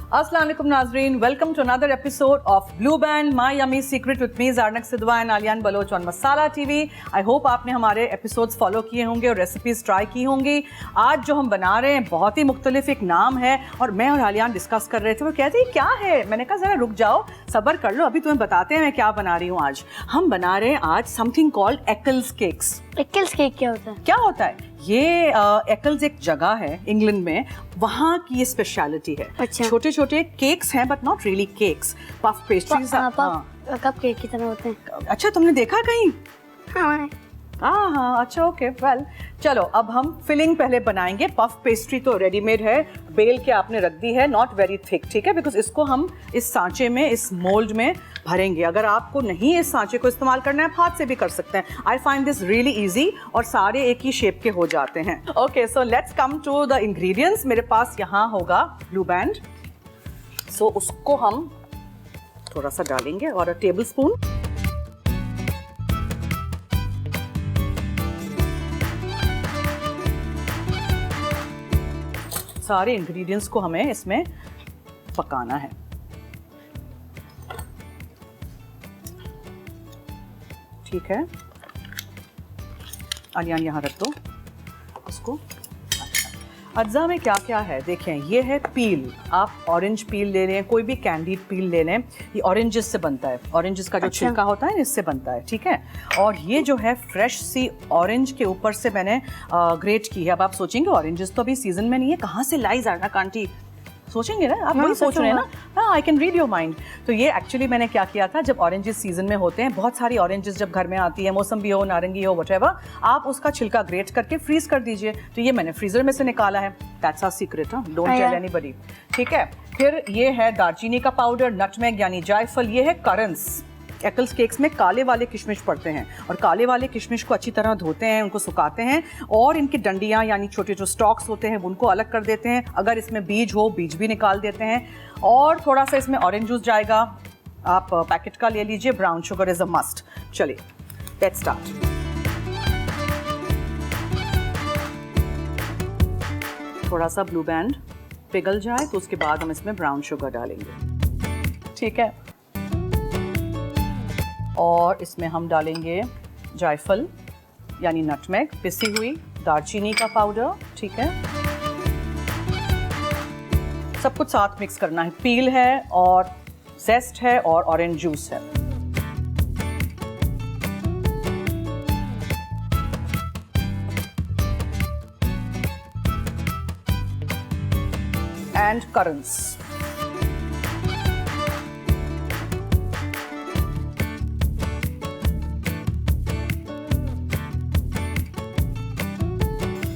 अस्सलाम वालेकुम नाजरीन, welcome to another episode of Blue band my yummy secret with me Zarnak Sidhwa and Aliyan Baloch on Masala TV. I hope आपने हमारे episodes follow किए होंगे और रेसिपीज़ ट्राई की होंगी। आज जो हम बना रहे हैं बहुत ही मुख्तलिफ एक नाम है और मैं और आलियान डिस्कस कर रहे थे, वो कहते हैं क्या है। मैंने कहा ज़रा रुक जाओ, सब्र कर लो, अभी तुम्हें बताते हैं मैं क्या बना रही हूँ। आज हम बना रहे हैं आज समथिंग कॉल्ड एक्ल्स केक्स। एक्ल्स केक क्या होता है? क्या होता है ये? एक्ल्स एक जगह है इंग्लैंड में, वहाँ की ये स्पेशलिटी है। अच्छा। छोटे छोटे केक्स हैं but not really cakes, puff pastries. Cup cake की तरह होते हैं। अच्छा, तुमने देखा कहीं? हाँ। हाँ, अच्छा, ओके, वेल चलो अब हम फिलिंग पहले बनाएंगे। पफ पेस्ट्री तो रेडीमेड है, बेल के आपने रख दी है, नॉट वेरी थिक, ठीक है, बिकॉज इसको हम इस सांचे में, इस मोल्ड में भरेंगे। अगर आपको नहीं इस सांचे को इस्तेमाल करना है, हाथ से भी कर सकते हैं। I find this really easy और सारे एक ही शेप के हो जाते हैं। Okay, so let's come to the ingredients. मेरे पास यहाँ होगा ब्लू बैंड, सो उसको हम थोड़ा सा डालेंगे और टेबल स्पून। सारे इंग्रेडिएंट्स को हमें इसमें पकाना है। ठीक है, आलियान यहाँ रख दो इसको। अच्छा, अज्जा में क्या क्या है देखें। ये है पील, आप ऑरेंज पील ले लें, कोई भी कैंडीड पील ले लें। ये ऑरेंजेस से बनता है, ऑरेंजेस का जो छिलका होता है इससे बनता है, ठीक है। और ये जो है फ्रेश सी ऑरेंज के ऊपर से मैंने ग्रेट की है। अब आप सोचेंगे ऑरेंजेस तो अभी सीजन में नहीं है, कहाँ से लाई ज़ारनक आंटी, सोचेंगे ना आप, वही सोच रहे हैं ना। हाँ, I can read your mind. तो ये एक्चुअली मैंने क्या किया था, जब ऑरेंजेस सीजन में होते हैं, बहुत सारी ऑरेंजेस जब घर में आती है, मौसम्बी हो, नारंगी हो, व्हाटएवर, आप उसका छिलका ग्रेट करके फ्रीज कर दीजिए। तो ये मैंने फ्रीजर में से निकाला है, that's our secret, don't tell anybody, ठीक है। फिर ये है दालचीनी का पाउडर, नटमेग यानी जायफल, ये है करंस। एक्ल्स केक्स में काले वाले किशमिश पड़ते हैं और काले वाले किशमिश को अच्छी तरह धोते हैं, उनको सुखाते हैं और इनकी डंडियां यानी छोटे जो स्टॉक्स होते हैं उनको अलग कर देते हैं। अगर इसमें बीज हो, बीज भी निकाल देते हैं। और थोड़ा सा इसमें ऑरेंज जूस जाएगा, आप पैकेट का ले लीजिए। Brown sugar is a must. चलिए लेट्स स्टार्ट। थोड़ा सा ब्लू बैंड पिघल जाए तो उसके बाद हम इसमें ब्राउन शुगर डालेंगे, ठीक है। और इसमें हम डालेंगे जायफल यानी नटमेग, पिसी हुई दालचीनी का पाउडर, ठीक है। सब कुछ साथ मिक्स करना है। पील है और जेस्ट है और ऑरेंज जूस है। एंड करंस।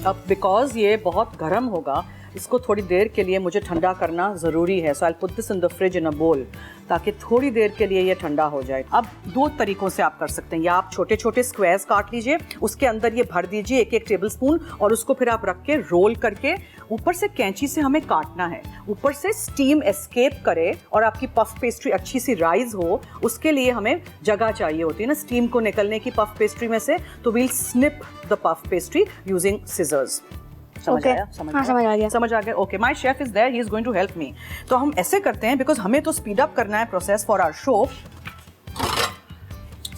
अब बिकॉज ये बहुत गर्म होगा, इसको थोड़ी देर के लिए मुझे ठंडा करना ज़रूरी है। So I put this in the fridge in a bowl, ताकि थोड़ी देर के लिए ये ठंडा हो जाए। अब दो तरीक़ों से आप कर सकते हैं, या आप छोटे छोटे स्क्वायर्स काट लीजिए, उसके अंदर ये भर दीजिए एक एक टेबल स्पून, और उसको फिर आप रख के रोल करके ऊपर से कैंची से हमें काटना है, ऊपर से स्टीम एस्केप करे और आपकी पफ पेस्ट्री अच्छी सी राइज हो। उसके लिए हमें जगह चाहिए होती है ना स्टीम को निकलने की पफ पेस्ट्री में से। तो we'll snip the puff pastry using scissors. समझ आया? समझ आ गया। Okay, my chef is there, he is going to help me. तो हम ऐसे करते हैं, बिकॉज हमें तो स्पीड अप करना है process for our show.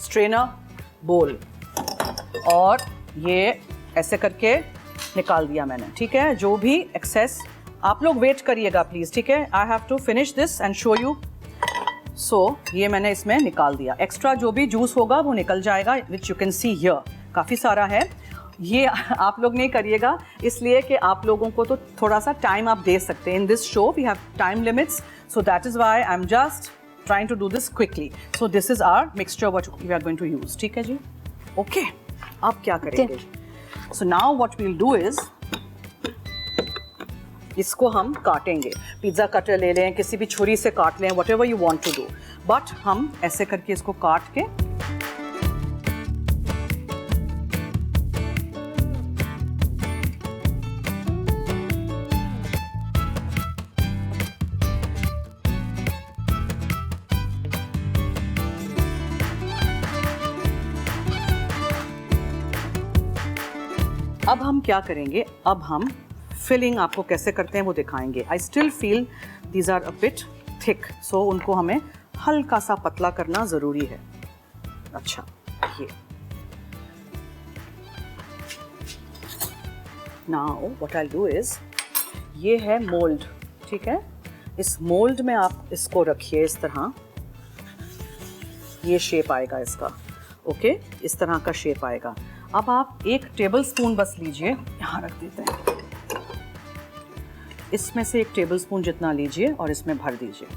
Strainer, bowl, और ये ऐसे करके निकाल दिया मैंने, ठीक है। जो भी एक्सेस, आप लोग वेट करिएगा प्लीज, ठीक है। I have to finish this and show you. So ये मैंने इसमें निकाल दिया। एक्स्ट्रा जो भी जूस होगा वो निकल जाएगा, which you can see here, काफ़ी सारा है। ये आप लोग नहीं करिएगा, इसलिए कि आप लोगों को तो थोड़ा सा टाइम आप दे सकते हैं। In this show we have time limits, so that is why I am just trying to do this quickly. So this is our mixture what we are going to use, ठीक है जी। Okay, अब क्या करेंगे? So now what we'll do is, इसको हम काटेंगे। Pizza cutter ले लें, किसी भी छुरी से काट लें, whatever you want to do, but हम ऐसे करके इसको काट के अब हम क्या करेंगे, अब हम फिलिंग आपको कैसे करते हैं वो दिखाएंगे। I still feel these are a bit thick, so उनको हमें हल्का सा पतला करना ज़रूरी है. अच्छा, ये now what I do is, ये है मोल्ड, ठीक है. इस मोल्ड में आप इसको रखिए इस तरह, ये शेप आएगा इसका. ओके, इस तरह का शेप आएगा. अब आप 1 टेबल स्पून बस लीजिए, यहाँ रख देते हैं. इसमें से 1 टेबल स्पून जितना लीजिए और इसमें भर दीजिए.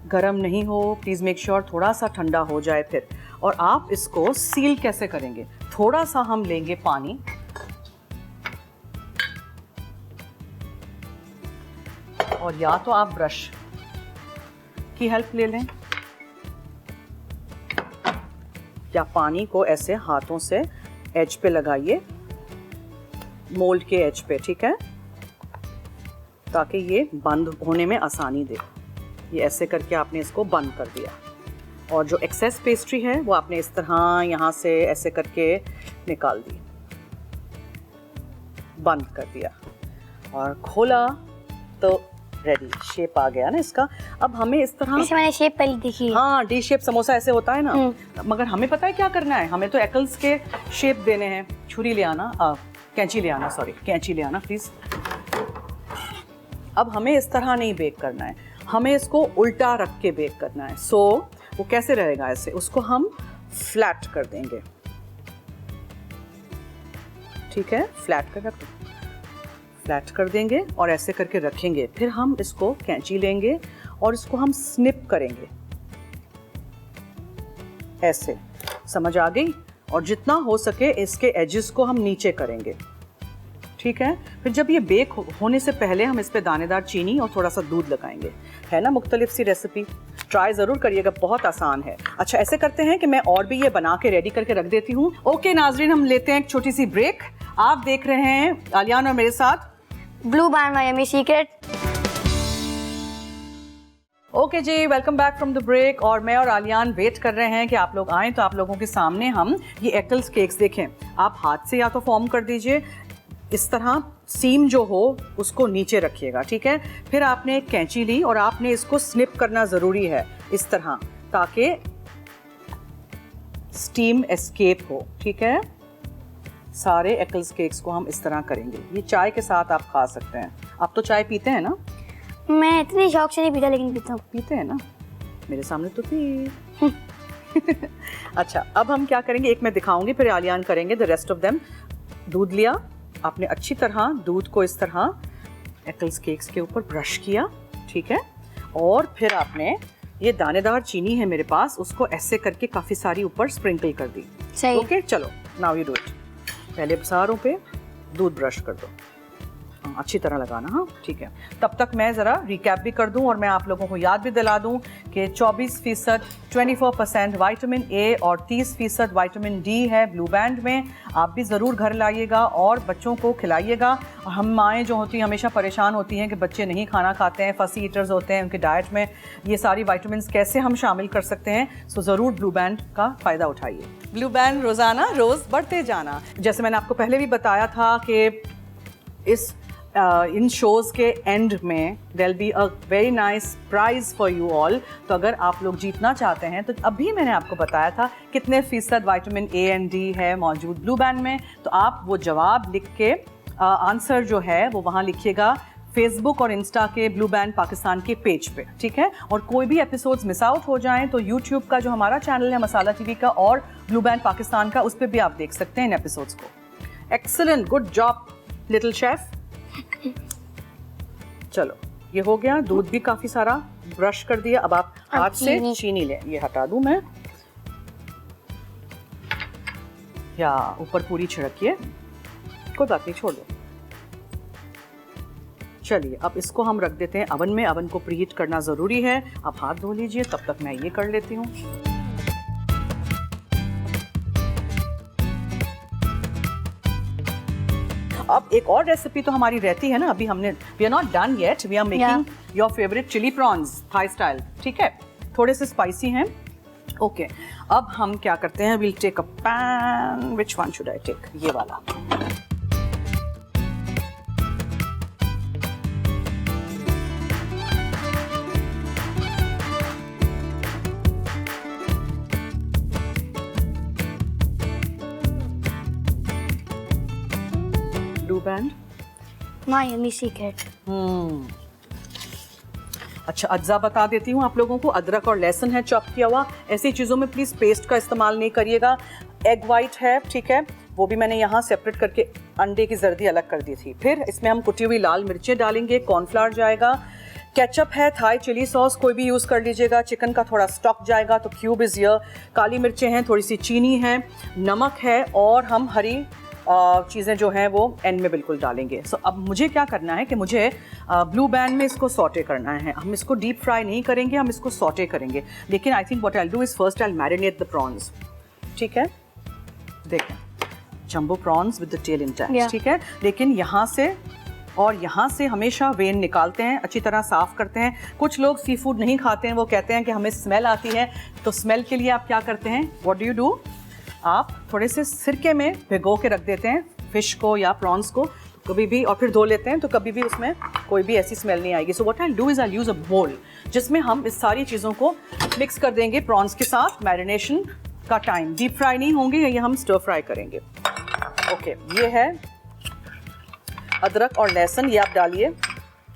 गरम नहीं हो, प्लीज़ मेक श्योर थोड़ा सा ठंडा हो जाए फिर. और आप इसको सील कैसे करेंगे, थोड़ा सा हम लेंगे पानी, और या तो आप ब्रश की हेल्प ले लें या पानी को ऐसे हाथों से एज पे लगाइए, मोल्ड के एज पे, ठीक है, ताकि ये बंद होने में आसानी दे. ये ऐसे करके आपने इसको बंद कर दिया, और जो एक्सेस पेस्ट्री है वो आपने इस तरह यहाँ से ऐसे करके निकाल दी, बंद कर दिया और खोला तो रेडी, शेप आ गया ना इसका. अब हमें इस तरह, जैसे मैंने शेप पहले देखी है. हाँ, डी शेप समोसा ऐसे होता है ना, मगर हमें पता है क्या करना है, हमें तो एप्पल्स के शेप देने हैं. छुरी ले आना, कैंची ले आना, सॉरी कैंची ले आना प्लीज. अब हमें इस तरह नहीं बेक करना है, हमें इसको उल्टा रख के बेक करना है. सो वो कैसे रहेगा, ऐसे उसको हम फ्लैट कर देंगे, ठीक है, फ्लैट कर देंगे और ऐसे करके रखेंगे. फिर हम इसको कैंची लेंगे और इसको हम स्निप करेंगे, ऐसे, समझ आ गई. और जितना हो सके इसके एजेस को हम नीचे करेंगे, ठीक है. फिर जब ये बेक होने से पहले हम इस पे दानेदार चीनी और थोड़ा सा दूध लगाएंगे. है ना मुख्तलिफ सी रेसिपी, ट्राई ज़रूर करिएगा, बहुत आसान है. अच्छा, ऐसे करते हैं कि मैं और भी ये बना के रेडी करके रख देती हूँ. ओके नाजरीन, हम लेते हैं एक छोटी सी ब्रेक. आप देख रहे हैं आलियान और मेरे साथ blue band my yummy secret. Okay जी, welcome back from the break. और मैं और आलियान वेट कर रहे हैं कि आप लोग आएँ तो आप लोगों के सामने हम ये एप्पल्स केक्स देखें. आप हाथ से या तो फॉर्म कर दीजिए, इस तरह सीम जो हो उसको नीचे रखिएगा, ठीक है. फिर आपने एक कैंची ली और आपने इसको स्निप करना ज़रूरी है इस तरह, ताकि स्टीम एस्केप हो, ठीक है. सारे एप्पल्स केक्स को हम इस तरह करेंगे. ये चाय के साथ आप खा सकते हैं. आप तो चाय पीते हैं ना? मैं इतनी शौक से नहीं पीता, लेकिन पीता हूँ. पीते हैं ना, मेरे सामने तो पी. अच्छा, अब हम क्या करेंगे, एक मैं दिखाऊंगी फिर आलियान करेंगे द रेस्ट ऑफ देम. दूध लिया आपने, अच्छी तरह दूध को इस तरह एप्पल्स केक्स के ऊपर ब्रश किया, ठीक है. और फिर आपने ये दानेदार चीनी है मेरे पास, उसको ऐसे करके काफ़ी सारी ऊपर स्प्रिंकल कर दी. सही. ओके, चलो नाउ यू डू इट. पहले सारों पे दूध ब्रश कर दो, हाँ, अच्छी तरह लगाना. हाँ, ठीक है. तब तक मैं ज़रा रिकैप भी कर दूं और मैं आप लोगों को याद भी दिला दूं कि 24% 24% विटामिन ए और 30% विटामिन डी है ब्लू बैंड में. आप भी ज़रूर घर लाइएगा और बच्चों को खिलाइएगा. हम माएँ जो होती हैं हमेशा परेशान होती हैं कि बच्चे नहीं खाना खाते हैं, फसी ईटर्स होते हैं, उनके डाइट में ये सारी विटामिन्स कैसे हम शामिल कर सकते हैं. सो ज़रूर ब्लू बैंड का फ़ायदा उठाइए. ब्लू बैंड रोज़ाना रोज़ बढ़ते जाना. जैसे मैंने आपको पहले भी बताया था कि इन शोज़ के एंड में there will be a very nice prize for you all. तो अगर आप लोग जीतना चाहते हैं तो अभी मैंने आपको बताया था कितने फीसद विटामिन ए एंड डी है मौजूद ब्लू बैंड में. तो आप वो जवाब लिख के आंसर जो है वो वहाँ लिखिएगा फेसबुक और इंस्टा के ब्लू बैंड पाकिस्तान के पेज पे, ठीक है. और कोई भी एपिसोड्स मिस आउट हो जाएं तो यूट्यूब का जो हमारा चैनल है मसाला टीवी का और ब्लू बैंड पाकिस्तान का, उस पर भी आप देख सकते हैं इन एपिसोड्स को. Excellent, good job little chef. चलो, ये हो गया. दूध भी काफ़ी सारा ब्रश कर दिया. अब आप हाथ से चीनी लें, ये हटा दूं मैं, या ऊपर पूरी छिड़किए, कोई बात नहीं, छोड़ दो. चलिए, अब इसको हम रख देते हैं अवन में. अवन को प्रीहीट करना ज़रूरी है. आप हाथ धो लीजिए, तब तक मैं ये कर लेती हूँ. अब एक और रेसिपी तो हमारी रहती है ना, अभी हमने, we are not done yet, we are making your favourite chilli prawns Thai style, ठीक है. थोड़े से स्पाइसी हैं. ओके, अब हम क्या करते हैं, will take a pan. Which one should I take? ये वाला. बैंड। My yummy secret. अच्छा, अज्जा बता देती हूँ आप लोगों को, अदरक और लहसुन है चॉप किया हुआ। ऐसी चीज़ों में प्लीज़ पेस्ट का इस्तेमाल नहीं करिएगा। एग वाइट है, ठीक है, वो भी मैंने यहाँ सेपरेट करके अंडे की जर्दी अलग कर दी थी। फिर इसमें हम कुटी हुई लाल मिर्चें डालेंगे, कॉर्नफ्लावर जाएगा, केचप है, थाई चिली सॉस कोई भी यूज़ कर लीजिएगा, चिकन का थोड़ा स्टॉक जाएगा तो क्यूब इज़ हियर, काली मिर्चें हैं, थोड़ी सी चीनी है, नमक है, और हम हरी चीज़ें जो हैं वो एंड में बिल्कुल डालेंगे। सो अब मुझे क्या करना है कि मुझे ब्लू बैंड में इसको सॉटे करना है। हम इसको डीप फ्राई नहीं करेंगे, हम इसको सॉटे करेंगे। लेकिन I think what I will do is first I will marinate the prawns. ठीक है, देखें, jumbo prawns with the tail intact, ठीक है। लेकिन यहाँ से और यहाँ से हमेशा वेन निकालते हैं, अच्छी तरह साफ़ करते हैं। कुछ लोग सी फूड नहीं खाते हैं, वो कहते हैं कि हमें स्मेल आती है, तो स्मेल के लिए आप क्या करते हैं, व्हाट डू यू डू, आप थोड़े से सिरके में भिगो के रख देते हैं फिश को या प्रॉन्स को कभी भी, और फिर धो लेते हैं, तो कभी भी उसमें कोई भी ऐसी स्मेल नहीं आएगी। So what I do is I use अ बोल जिसमें हम इस सारी चीज़ों को मिक्स कर देंगे प्रॉन्स के साथ। मैरिनेशन का टाइम, डीप फ्राई नहीं होंगे, ये हम स्टर फ्राई करेंगे। ओके, ये है अदरक और लहसुन, ये आप डालिए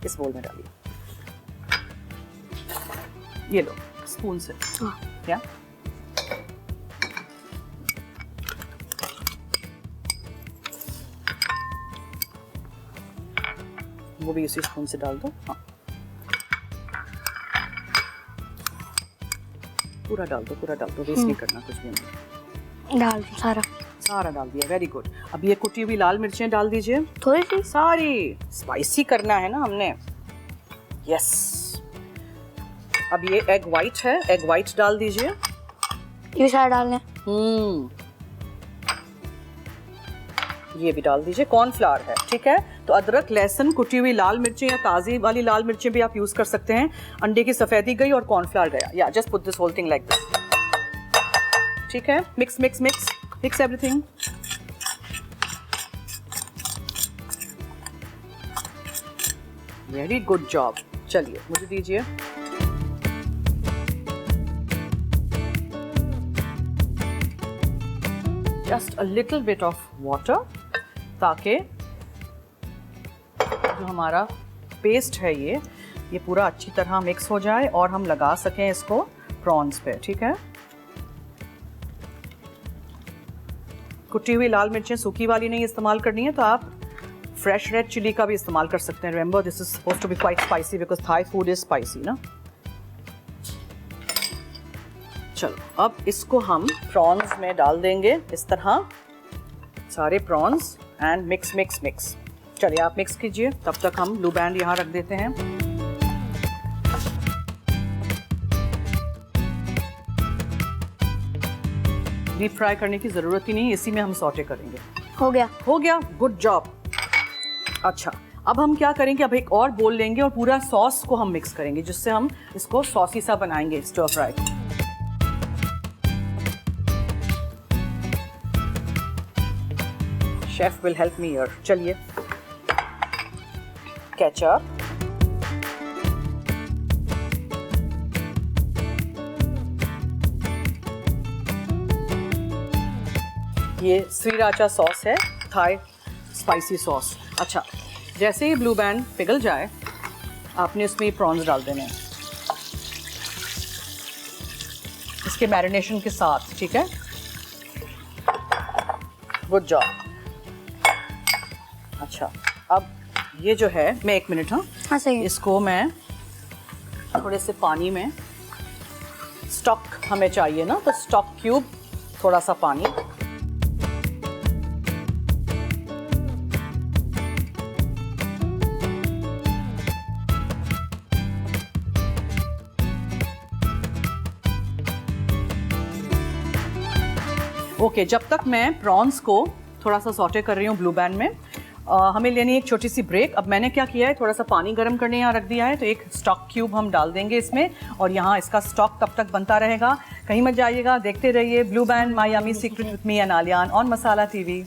इस बोल में डालिए, ये लो स्पून से, क्या वो भी इसी स्पून से डाल दो। हाँ, पूरा डाल दो, पूरा डाल दो, वेस्ट नहीं करना कुछ भी नहीं। डाल दो सारा, सारा डाल दिया, वेरी गुड। अब ये कुटी हुई लाल मिर्चें डाल दीजिए, थोड़ी सी, सारी, स्पाइसी करना है ना हमने। यस, अब ये एग वाइट है, एग वाइट डाल दीजिए, ये सारा डालने। ये भी डाल दीजिए, कॉर्नफ्लावर है, ठीक है। तो अदरक, लहसुन, कुटी हुई लाल मिर्चें या ताज़ी वाली लाल मिर्चें भी आप यूज़ कर सकते हैं। अंडे की सफ़ेदी गई और कॉर्नफ्लावर गया। या just put this whole thing like this, ठीक है। Mix mix mix mix everything. Very good job. चलिए मुझे दीजिए। Just a little bit of water, ताकि जो हमारा पेस्ट है ये पूरा अच्छी तरह मिक्स हो जाए और हम लगा सकें इसको प्रॉन्स पे, ठीक है। कुटी हुई लाल मिर्चें सूखी वाली नहीं इस्तेमाल करनी है, तो आप फ्रेश रेड चिली का भी इस्तेमाल कर सकते हैं। Remember this is supposed to be quite spicy because Thai food is spicy ना। चलो अब इसको हम प्रॉन्स में डाल देंगे इस तरह, सारे prawns, and mix mix mix. चलिए आप मिक्स कीजिए, तब तक हम ब्लू बैंड यहाँ रख देते हैं। डीप फ्राई करने की ज़रूरत ही नहीं, इसी में हम सॉटे करेंगे। हो गया, हो गया, गुड जॉब। अच्छा, अब हम क्या करेंगे, अब एक और बोल लेंगे और पूरा सॉस को हम मिक्स करेंगे, जिससे हम इसको सॉसी सा बनाएंगे, stir fry. Chef will help me here. चलिए, केचप, ये श्रीराचा सॉस है, थाई स्पाइसी सॉस। अच्छा, जैसे ही ब्लू बैंड पिघल जाए आपने इसमें प्रॉन्स डाल देने हैं इसके मैरिनेशन के साथ, ठीक है। Good job. अच्छा, अब ये जो है, मैं एक मिनट, हाँ सही है। इसको मैं थोड़े से पानी में, स्टॉक हमें चाहिए ना, तो स्टॉक क्यूब, थोड़ा सा पानी, ओके। जब तक मैं प्रॉन्स को थोड़ा सा सॉटे कर रही हूँ ब्लू बैंड में, हमें लेनी है एक छोटी सी ब्रेक। अब मैंने क्या किया है, थोड़ा सा पानी गर्म करने यहाँ रख दिया है, तो एक स्टॉक क्यूब हम डाल देंगे इसमें, और यहाँ इसका स्टॉक तब तक बनता रहेगा। कहीं मत जाइएगा, देखते रहिए blue band my yummy secret with me and Aliyan on Masala TV.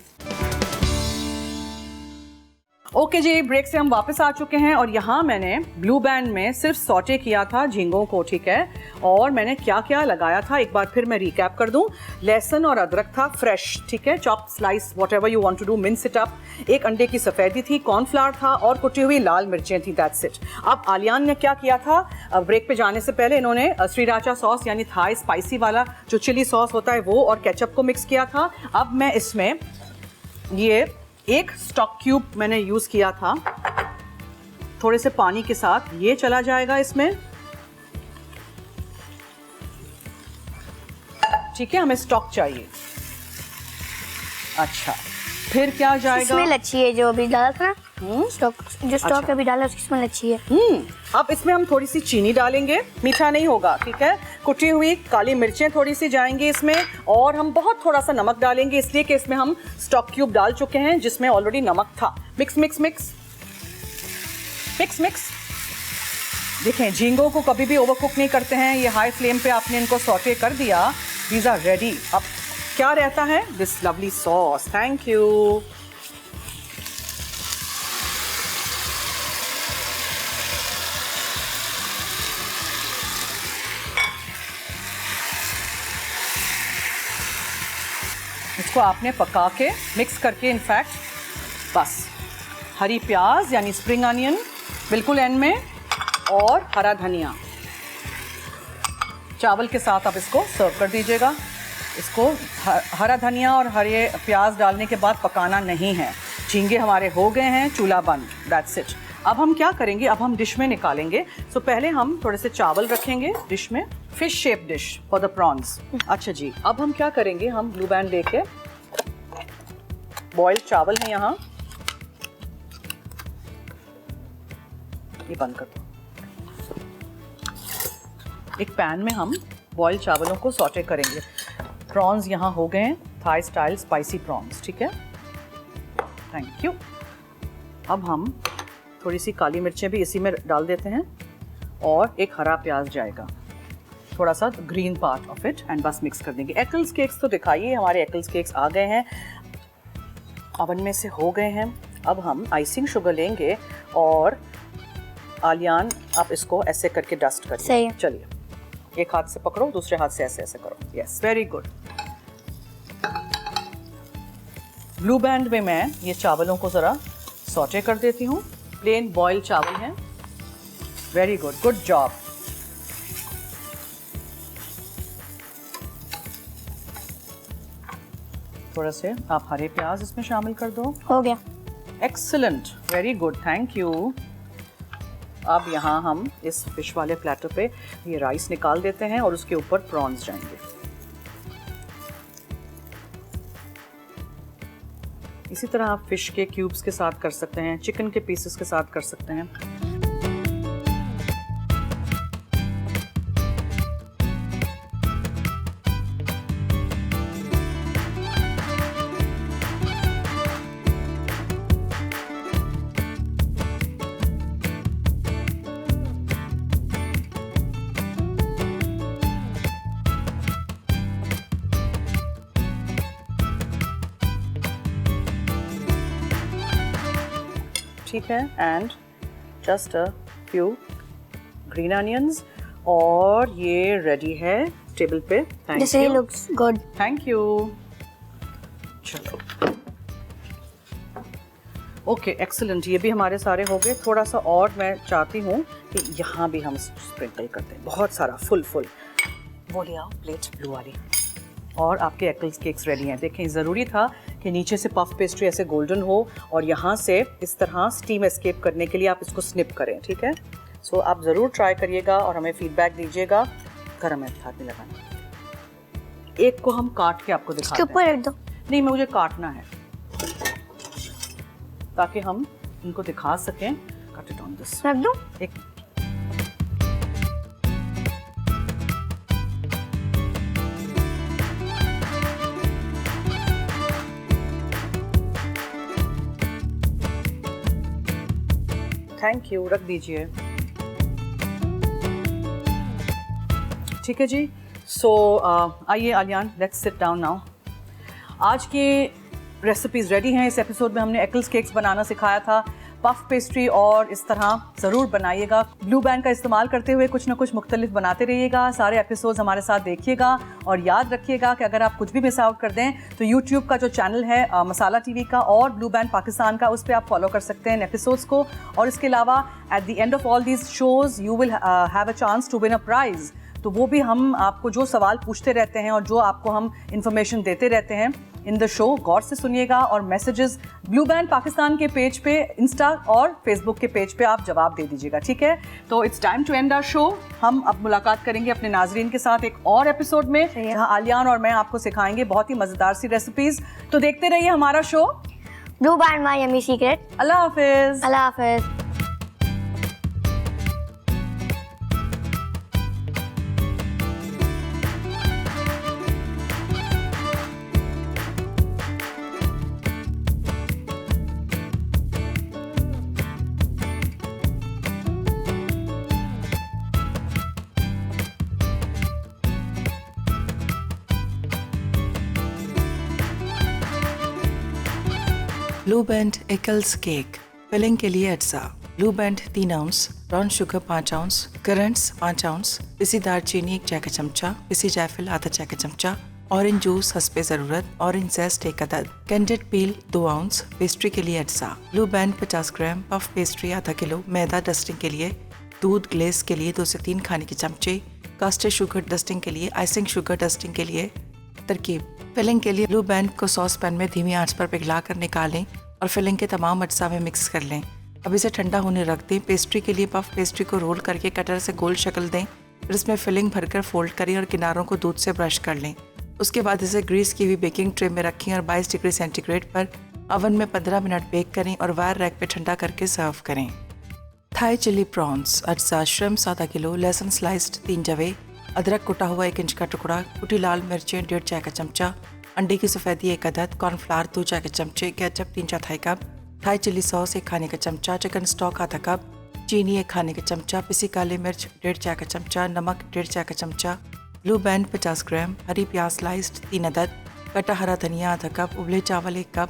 Okay जी, ब्रेक से हम वापस आ चुके हैं और यहाँ मैंने ब्लू बैंड में सिर्फ सॉटे किया था झींगों को, ठीक है। और मैंने क्या क्या लगाया था एक बार फिर मैं रिकैप कर दूं। लहसुन और अदरक था फ्रेश, ठीक है, chop slice whatever you want to do, mince it up. एक अंडे की सफ़ेदी थी, कॉर्नफ्लावर था और कुटी हुई लाल मिर्चें थी, दैट्स इट। अब आलियान ने क्या किया था, ब्रेक पे जाने से पहले इन्होंने श्रीराचा सॉस यानी थाई स्पाइसी वाला जो चिली सॉस होता है वो और केचप को मिक्स किया था। अब मैं इसमें ये एक स्टॉक क्यूब मैंने यूज़ किया था थोड़े से पानी के साथ, ये चला जाएगा इसमें, ठीक है। हमें स्टॉक चाहिए। अच्छा, फिर क्या जाएगा, स्मेल अच्छी है जो अभी डाला था ना, स्टॉक जो स्टॉक अच्छा। अभी डाला उसकी स्मेल अच्छी है। अब इसमें हम थोड़ी सी चीनी डालेंगे, मीठा नहीं होगा, ठीक है। कुटी हुई काली मिर्चें थोड़ी सी जाएंगी इसमें और हम बहुत थोड़ा सा नमक डालेंगे, इसलिए कि इसमें हम स्टॉक क्यूब डाल चुके हैं जिसमें ऑलरेडी नमक था। Mix mix mix mix mix. देखें, झींगों को कभी भी ओवर कुक नहीं करते हैं, ये हाई फ्लेम पे आपने इनको सॉटे कर दिया, दीज आर रेडी। अब क्या रहता है, this lovely sauce, thank you. इसको आपने पका के मिक्स करके, इनफैक्ट बस हरी प्याज यानी स्प्रिंग अनियन बिल्कुल एंड में और हरा धनिया चावल के साथ आप इसको सर्व कर दीजिएगा। इसको हरा धनिया और हरे प्याज डालने के बाद पकाना नहीं है। झींगे हमारे हो गए हैं, चूल्हा बंद, दैट्स इट। अब हम क्या करेंगे, अब हम डिश में निकालेंगे। सो पहले हम थोड़े से चावल रखेंगे डिश में, fish shape dish for the prawns. अच्छा जी, अब हम क्या करेंगे, हम ब्लू बैंड लेके, बॉइल्ड चावल है यहाँ, ये बंद कर दो। एक पैन में हम बॉइल्ड चावलों को सॉटे करेंगे। प्रॉन्स यहाँ हो गए हैं, थाई स्टाइल स्पाइसी प्रॉन्स, ठीक है, थैंक यू। अब हम थोड़ी सी काली मिर्चें भी इसी में डाल देते हैं और एक हरा प्याज जाएगा, थोड़ा सा green part of it, and बस मिक्स कर देंगे। एकल्स केक्स तो दिखाइए, हमारे एकल्स केक्स आ गए हैं, ओवन में से हो गए हैं। अब हम आइसिंग शुगर लेंगे और आलियान आप इसको ऐसे करके डस्ट सही करिए। है। चलिए, एक हाथ से पकड़ो, दूसरे हाथ से ऐसे ऐसे करो, yes, very good. Blue band में मैं ये चावलों को ज़रा सॉटे कर देती हूँ, प्लेन बॉइल्ड चावल हैं, वेरी गुड, गुड जॉब। थोड़ा से आप हरे प्याज इसमें शामिल कर दो, हो गया। Excellent, very good, thank you. अब यहाँ हम इस फिश वाले प्लेटर पे ये राइस निकाल देते हैं और उसके ऊपर प्रॉन्स जाएंगे। इसी तरह आप फिश के क्यूब्स के साथ कर सकते हैं, चिकन के पीसेस के साथ कर सकते हैं। ठीक है, and just a few green onions और ये रेडी है टेबल पे। Thank This really you, looks good. Thank you. चलो, ओके, एक्सीलेंट, ये भी हमारे सारे हो गए। थोड़ा सा और मैं चाहती हूँ कि यहाँ भी हम स्प्रिंकल करते हैं, बहुत सारा, फुल फुल। वो ले आओ प्लेट ब्लू वाली। और आपके एकल्स केक्स रेडी हैं। देखें, ज़रूरी था कि नीचे से पफ पेस्ट्री ऐसे गोल्डन हो और यहाँ से इस तरह स्टीम एस्केप करने के लिए आप इसको स्निप करें, ठीक है। सो आप ज़रूर ट्राई करिएगा और हमें फीडबैक दीजिएगा। गरम है, हाथ में लगाना। एक को हम काट के आपको इसके दिखाते हैं। ऊपर रख दो। नहीं, मुझे काटना है ताकि हम इनको दिखा सकें। Cut it on this. रख दो। एक थैंक यू, रख दीजिए। ठीक है जी। सो आइए Aliyan, let's sit down now. आज की रेसिपीज़ रेडी हैं। इस एपिसोड में हमने एकल्स केक्स बनाना सिखाया था, पफ पेस्ट्री और इस तरह ज़रूर बनाइएगा। ब्लू बैंड का इस्तेमाल करते हुए कुछ ना कुछ मुख्तलिफ बनाते रहिएगा। सारे एपिसोड्स हमारे साथ देखिएगा और याद रखिएगा कि अगर आप कुछ भी मिस आउट कर दें तो यूट्यूब का जो चैनल है मसाला टीवी का और ब्लू बैंड पाकिस्तान का, उस पर आप फॉलो कर सकते हैं इन एपिसोड्स को। और इसके अलावा at the end of all these shows you will have a chance to win a prize. तो वो भी हम आपको जो सवाल पूछते रहते हैं और जो आपको हम इंफॉर्मेशन देते रहते हैं इन द शो, गौर से सुनिएगा और मैसेजेस ब्लू बैंड पाकिस्तान के पेज पे, इंस्टा और फेसबुक के पेज पे आप जवाब दे दीजिएगा, ठीक है? तो it's time to end our show. हम अब मुलाकात करेंगे अपने नाजरीन के साथ एक और एपिसोड में, जहाँ आलियान और मैं आपको सिखाएंगे बहुत ही मज़ेदार सी रेसिपीज़। तो देखते रहिए हमारा show Blue band my yummy secret. अल्लाह हाफिज़। अल्लाह हाफिज़। Blue Band Eccles cake. Filling के लिए अज्जा: Blue Band 3 ounce, brown sugar 5 ounce, currants 5 ounce, पिसी दालचीनी 1 चाय का चमचा, पिसी जायफल आधा चाय का चमचा, ऑरेंज जूस हस्बे ज़रूरत, ऑरेंज जेस्ट 1 अदद, कैंडेड पील 2 आउंस। पेस्ट्री के लिए अज्जा: ब्लू बैंड 50 ग्राम, पफ पेस्ट्री आधा किलो, मैदा डस्टिंग के लिए, दूध ग्लेस के लिए 2 से 3 खाने के चमचे, कास्टेड शुगर डस्टिंग के लिए, आइसिंग शुगर डस्टिंग के लिए। तरकीब: फिलिंग के लिए ब्लू बैंड को सॉस पैन में धीमी आंच पर पिघला कर निकालें और फिलिंग के तमाम अज्जा में मिक्स कर लें। अब इसे ठंडा होने रख दें। पेस्ट्री के लिए पफ पेस्ट्री को रोल करके कटर से गोल शक्ल दें, फिर इसमें फिलिंग भरकर फोल्ड करें और किनारों को दूध से ब्रश कर लें। उसके बाद इसे ग्रीस की हुई बेकिंग ट्रे में रखें और 22 डिग्री सेंटीग्रेड पर ओवन में 15 मिनट बेक करें और वायर रैक पे ठंडा करके सर्व करें। थाई चिली प्रॉन्स अज्जा: श्रिम्प्स आधा किलो, लहसुन स्लाइस्ड 3 जवे, अदरक कुटा हुआ 1 इंच का टुकड़ा, कुटी लाल मिर्चें 1.5 चाय का चमचा, अंडे की सफ़ेदी 1 अदद, कॉर्नफ्लावर 2 चाय के चमचे, केचप 3 चौथाई कप, थाई चिली सॉस 1 खाने का चमचा, चिकन स्टॉक आधा कप, चीनी 1 खाने का चमचा, पिसी काली मिर्च 1.5 चाय का चमचा, नमक 1.5 चाय का चमचा, ब्लू बैंड 50 ग्राम, हरी प्याज स्लाइस्ड 3 अदद, कटा हरा धनिया आधा कप, उबले चावल 1 कप।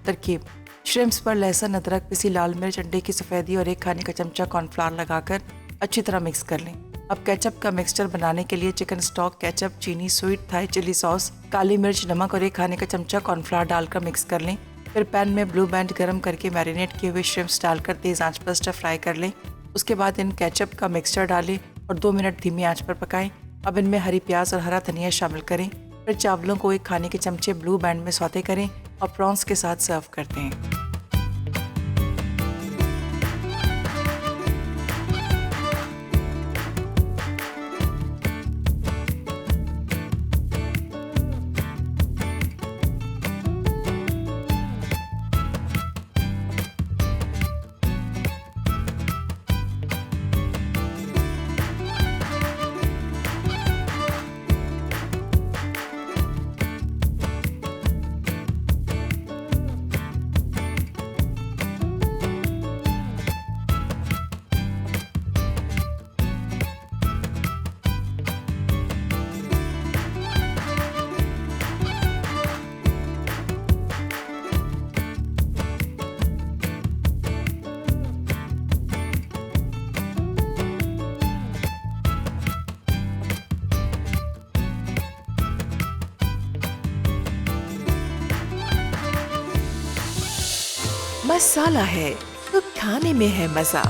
तरकीब: श्रिम्प्स पर लहसुन, अदरक, पिसी लाल मिर्च, अंडे की सफ़ेदी और 1 खाने का चमचा कॉर्नफ्लावर लगाकर अच्छी तरह मिक्स कर लें। अब केचप का मिक्सचर बनाने के लिए चिकन स्टॉक, केचप, चीनी, स्वीट थाई चिली सॉस, काली मिर्च, नमक और 1 खाने का चमचा कॉर्नफ्लावर डालकर मिक्स कर लें। फिर पैन में ब्लू बैंड गर्म करके मैरिनेट किए हुए श्रिम्प्स डालकर तेज़ आंच पर स्टर फ्राई कर लें। उसके बाद इन केचप का मिक्सचर डालें और 2 मिनट धीमी आंच पर पकाएं। अब इनमें हरी प्याज और हरा धनिया शामिल करें। फिर चावलों को 1 खाने के चमचे ब्लू बैंड में सौते करें और प्रॉन्स के साथ सर्व करते हैं। मसाला है तो खाने में है मजा।